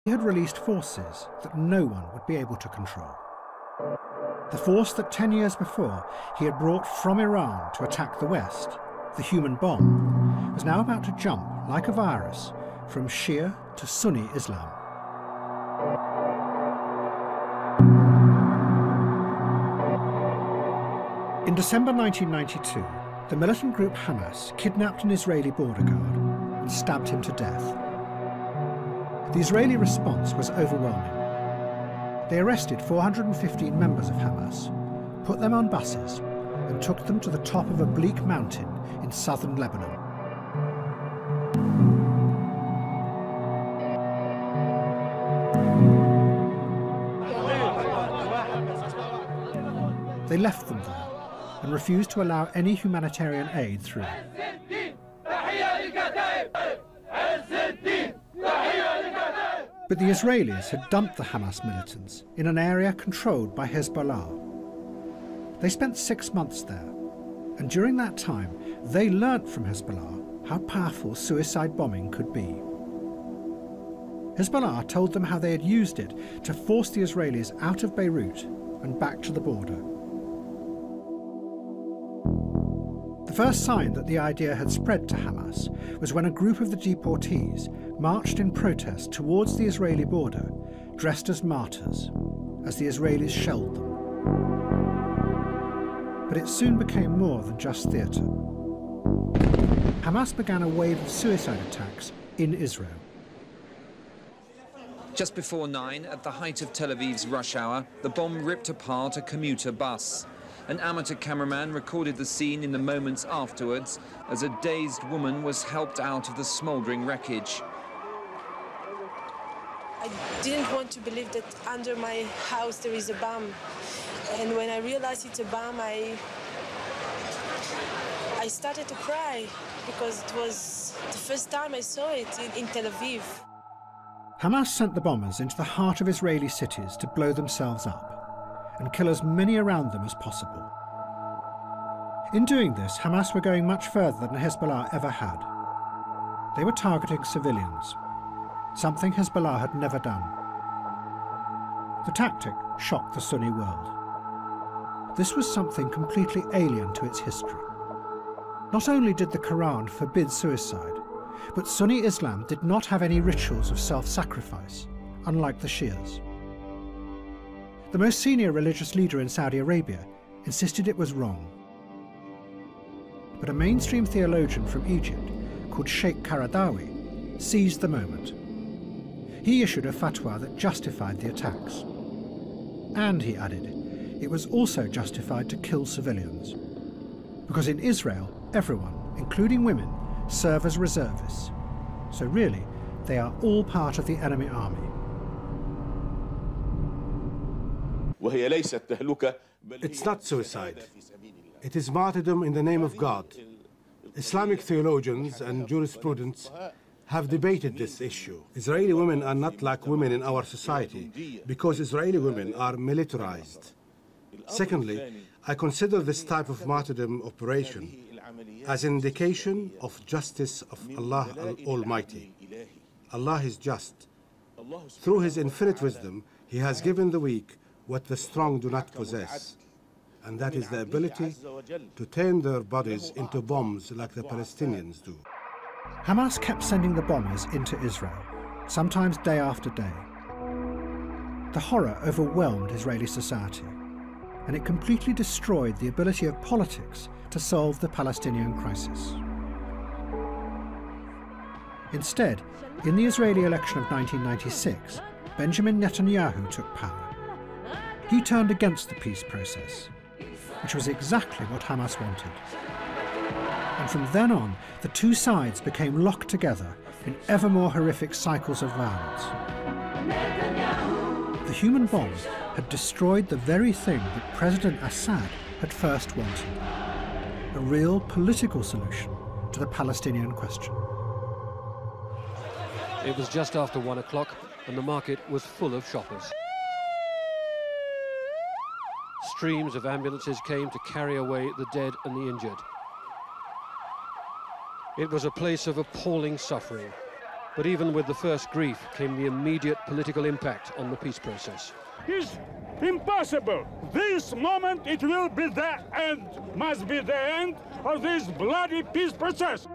He had released forces that no one would be able to control. The force that 10 years before he had brought from Iran to attack the West, the human bomb, was now about to jump, like a virus, from Shia to Sunni Islam. In December 1992, the militant group Hamas kidnapped an Israeli border guard and stabbed him to death. The Israeli response was overwhelming. They arrested 415 members of Hamas, put them on buses, and took them to the top of a bleak mountain in southern Lebanon. They left them there and refused to allow any humanitarian aid through. But the Israelis had dumped the Hamas militants in an area controlled by Hezbollah. They spent 6 months there, and during that time they learnt from Hezbollah how powerful suicide bombing could be. Hezbollah told them how they had used it to force the Israelis out of Beirut and back to the border. The first sign that the idea had spread to Hamas was when a group of the deportees marched in protest towards the Israeli border, dressed as martyrs, as the Israelis shelled them. But it soon became more than just theatre. Hamas began a wave of suicide attacks in Israel. Just before 9, at the height of Tel Aviv's rush hour, the bomb ripped apart a commuter bus. An amateur cameraman recorded the scene in the moments afterwards as a dazed woman was helped out of the smouldering wreckage. I didn't want to believe that under my house there is a bomb. And when I realized it's a bomb, I started to cry because it was the first time I saw it in Tel Aviv. Hamas sent the bombers into the heart of Israeli cities to blow themselves up and kill as many around them as possible. In doing this, Hamas were going much further than Hezbollah ever had. They were targeting civilians, something Hezbollah had never done. The tactic shocked the Sunni world. This was something completely alien to its history. Not only did the Quran forbid suicide, but Sunni Islam did not have any rituals of self-sacrifice, unlike the Shias. The most senior religious leader in Saudi Arabia insisted it was wrong. But a mainstream theologian from Egypt, called Sheikh Qaradawi, seized the moment. He issued a fatwa that justified the attacks. And, he added, it was also justified to kill civilians. Because in Israel, everyone, including women, serve as reservists. So really, they are all part of the enemy army. It's not suicide. It is martyrdom in the name of God. Islamic theologians and jurisprudents have debated this issue. Israeli women are not like women in our society because Israeli women are militarized. Secondly, I consider this type of martyrdom operation as an indication of justice of Allah Almighty. Allah is just. Through His infinite wisdom, He has given the weak what the strong do not possess, and that is the ability to turn their bodies into bombs like the Palestinians do. Hamas kept sending the bombers into Israel, sometimes day after day. The horror overwhelmed Israeli society, and it completely destroyed the ability of politics to solve the Palestinian crisis. Instead, in the Israeli election of 1996, Benjamin Netanyahu took power. He turned against the peace process, which was exactly what Hamas wanted. And from then on, the two sides became locked together in ever more horrific cycles of violence. The human bomb had destroyed the very thing that President Assad had first wanted, a real political solution to the Palestinian question. It was just after 1 o'clock and the market was full of shoppers. Streams of ambulances came to carry away the dead and the injured. It was a place of appalling suffering. But even with the first grief came the immediate political impact on the peace process. It's impossible. This moment it will be the end, must be the end of this bloody peace process.